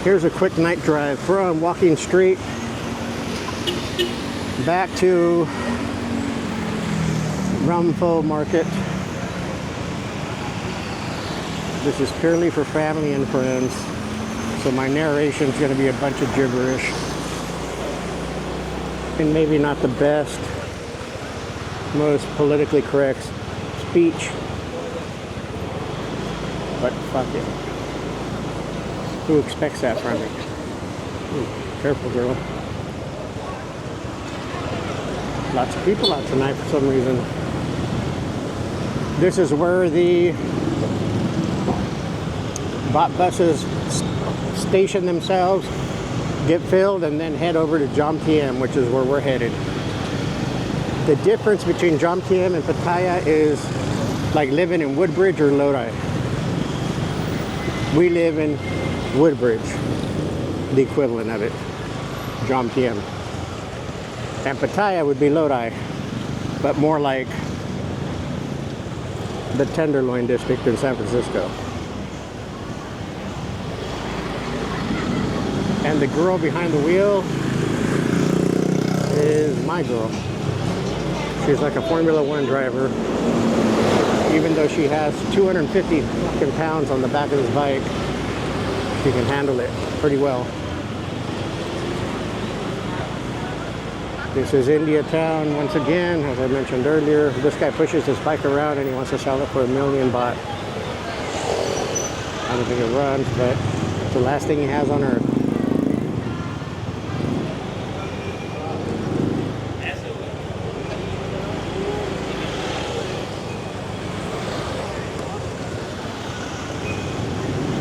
Here's a quick night drive from Walking Street back to Rumfo Market. This is purely for family and friends, so my narration is going to be a bunch of gibberish and maybe not the best, most politically correct speech, but fuck it. Who expects that from me? Ooh, careful, girl. Lots of people out tonight for some reason. This is where the bot buses station themselves, get filled, and then head over to Jomtien, which is where we're headed. The difference between Jomtien and Pattaya is like living in Woodbridge or Lodi. We live in Woodbridge, the equivalent of it, Jomtien. And Pattaya would be Lodi, but more like the Tenderloin district in San Francisco. And the girl behind the wheel is my girl. She's like a Formula One driver. Even though she has 250 fucking pounds on the back of this bike, she can handle it pretty well. This is India Town once again, as I mentioned earlier. This guy pushes his bike around and he wants to sell it for $1 million baht. I don't think it runs, but it's the last thing he has on earth.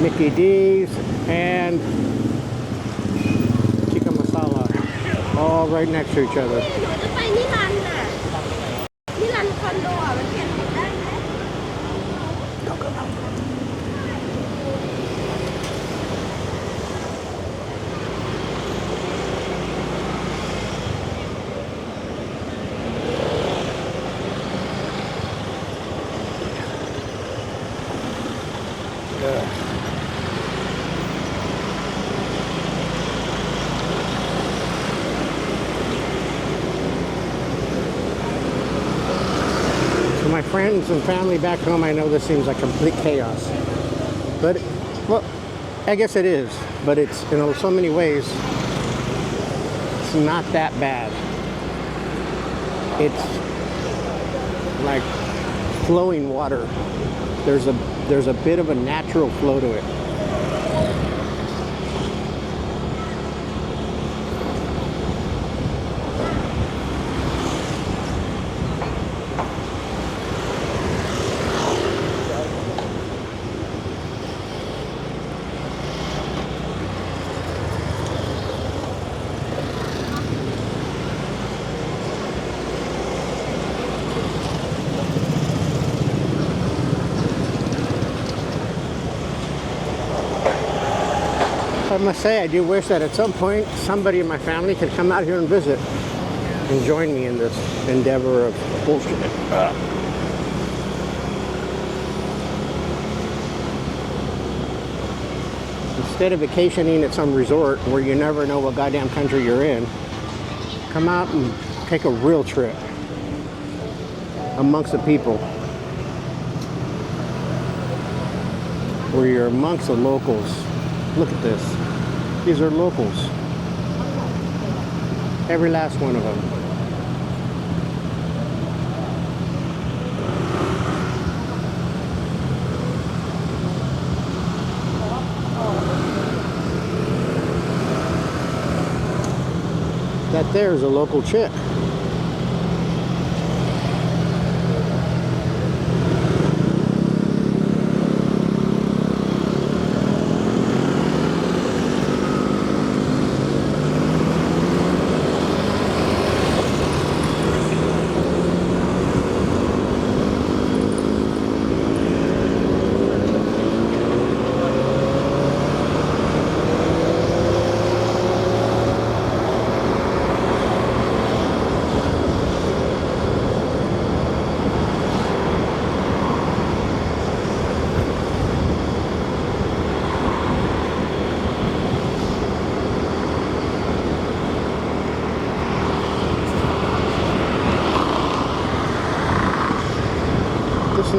Mickey D's and Tikka Masala, all right next to each other. My friends and family back home, I know this seems like complete chaos, but well, I guess it is, but it's, in so many ways it's not that bad. It's like flowing water. There's a bit of a natural flow to it. I must say, I do wish that at some point somebody in my family could come out here and visit and join me in this endeavor of bullshit. Instead of vacationing at some resort where you never know what goddamn country you're in, come out and take a real trip amongst the people, where you're amongst the locals. Look at this. These are locals. Every last one of them. That there's a local chick.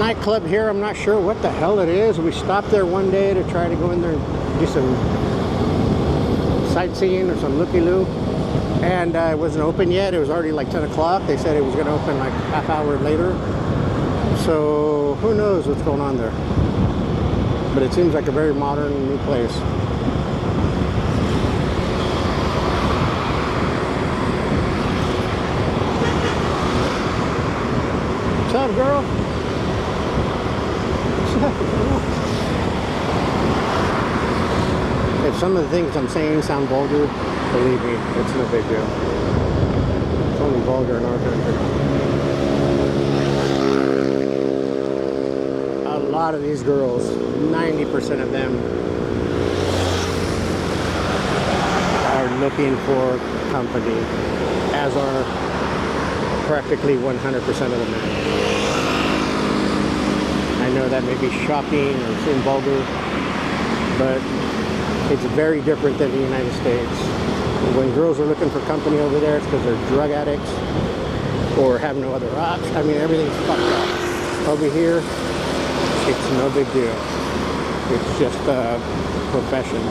nightclub here. I'm not sure what the hell it is. We stopped there one day to try to go in there and do some sightseeing or some looky-loo. And it wasn't open yet. It was already like 10 o'clock. They said it was going to open like half hour later. So who knows what's going on there. But it seems like a very modern new place. What's up, girl? What's up, girl? If some of the things I'm saying sound vulgar, believe me, it's no big deal. It's only vulgar in our country. A lot of these girls, 90% of them, are looking for company, as are practically 100% of the men. I know that may be shocking or seem vulgar, but it's very different than the United States. When girls are looking for company over there, it's because they're drug addicts or have no other option. I mean, everything's fucked up. Over here, it's no big deal. It's just a profession.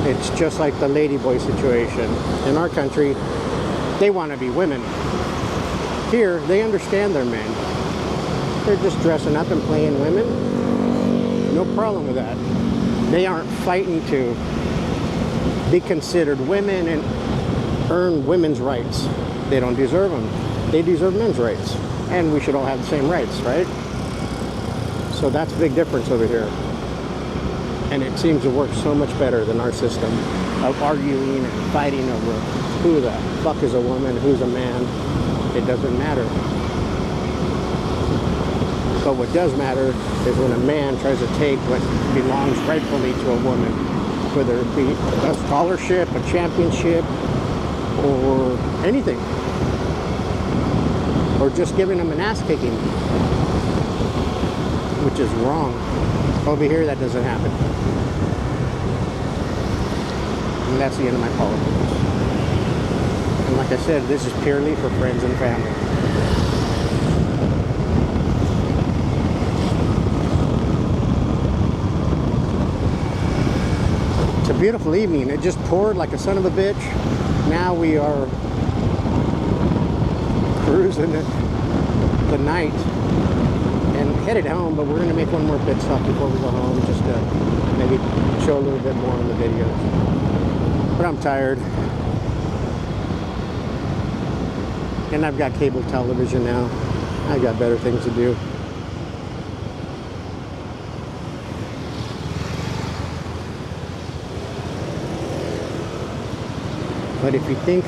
It's just like the ladyboy situation. In our country, they want to be women. Here, they understand their men. They're just dressing up and playing women. No problem with that. They aren't fighting to be considered women and earn women's rights. They don't deserve them. They deserve men's rights. And we should all have the same rights, right? So that's a big difference over here. And it seems to work so much better than our system of arguing and fighting over who the fuck is a woman, who's a man. It doesn't matter. But what does matter is when a man tries to take what belongs rightfully to a woman, whether it be a scholarship, a championship, or anything. Or just giving them an ass kicking, which is wrong. Over here, that doesn't happen. And that's the end of my politics. And like I said, this is purely for friends and family. It's a beautiful evening. It just poured like a son of a bitch. Now we are cruising the night and headed home, but we're going to make one more pit stop before we go home, just to maybe show a little bit more on the videos. But I'm tired. And I've got cable television now. I've got better things to do. But if you think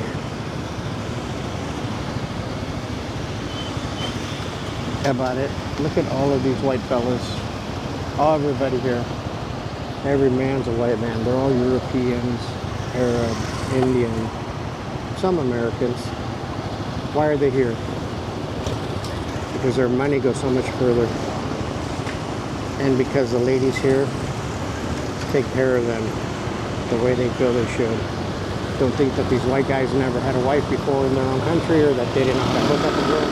about it, look at all of these white fellas. Everybody here. Every man's a white man. They're all Europeans, Arab, Indian, some Americans. Why are they here? Because their money goes so much further. And because the ladies here take care of them the way they feel they should. Don't think that these white guys never had a wife before in their own country, or that they didn't know how to hook up a girl.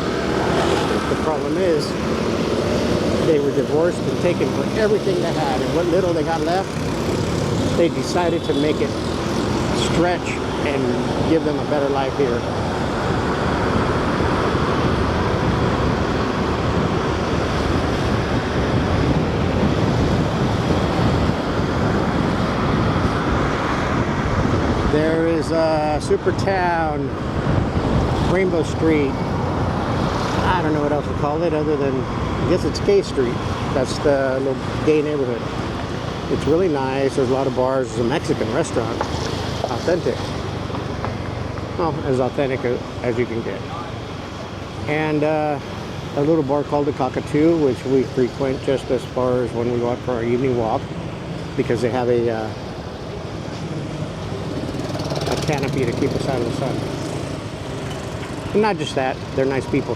The problem is, they were divorced and taken for everything they had, and what little they got left, they decided to make it stretch and give them a better life here. There is Super Town, Rainbow Street. I don't know what else to call it other than, I guess it's Gay Street. That's the little gay neighborhood. It's really nice. There's a lot of bars. There's a Mexican restaurant. Authentic. Well, as authentic as you can get. And a little bar called the Cockatoo, which we frequent just as far as when we go out for our evening walk, because they have a canopy to keep us out of the sun. And not just that, they're nice people.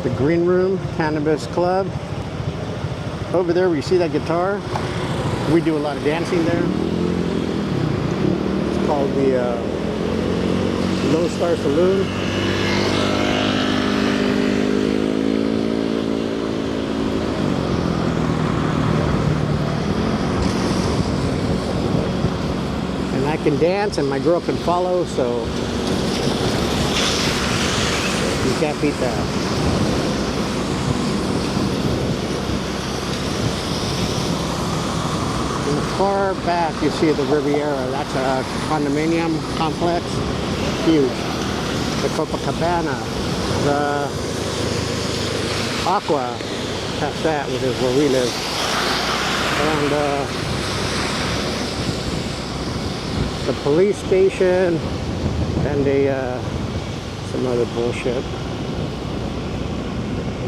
The Green Room Cannabis Club. Over there where you see that guitar, we do a lot of dancing there. It's called the Lone Star Saloon. And I can dance and my girl can follow, so you can't beat that. In the far back, you see the Riviera. That's a condominium complex. Huge. The Copacabana, the Aqua, past that, which is where we live. And the police station, and some other bullshit.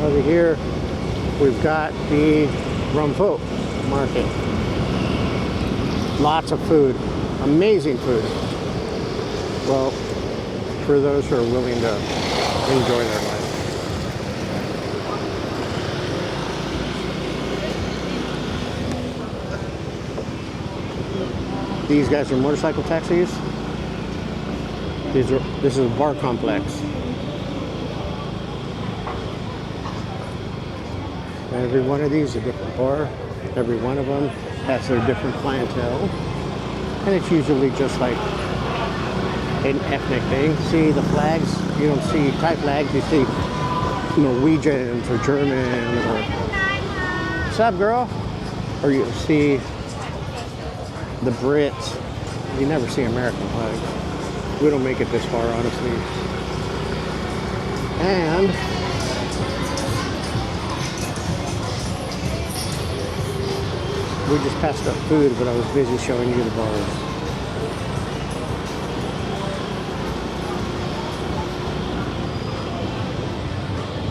Over here, we've got the Rumfo market. Lots of food, amazing food. Well, for those who are willing to enjoy their life. These guys are motorcycle taxis. This is a bar complex. Every one of these is a different bar. Every one of them has their different clientele. And it's usually just like an ethnic thing. See the flags? You don't see Thai flags, you see Norwegians or Germans or what's up, girl? Or you see the Brits. You never see American flags. We don't make it this far, honestly. And we just passed up food, but I was busy showing you the bars.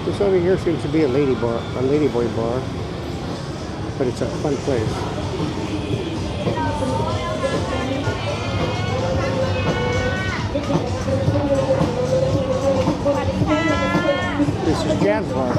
This over here seems to be a lady bar, a ladyboy bar, but it's a fun place. This is Jan's bar.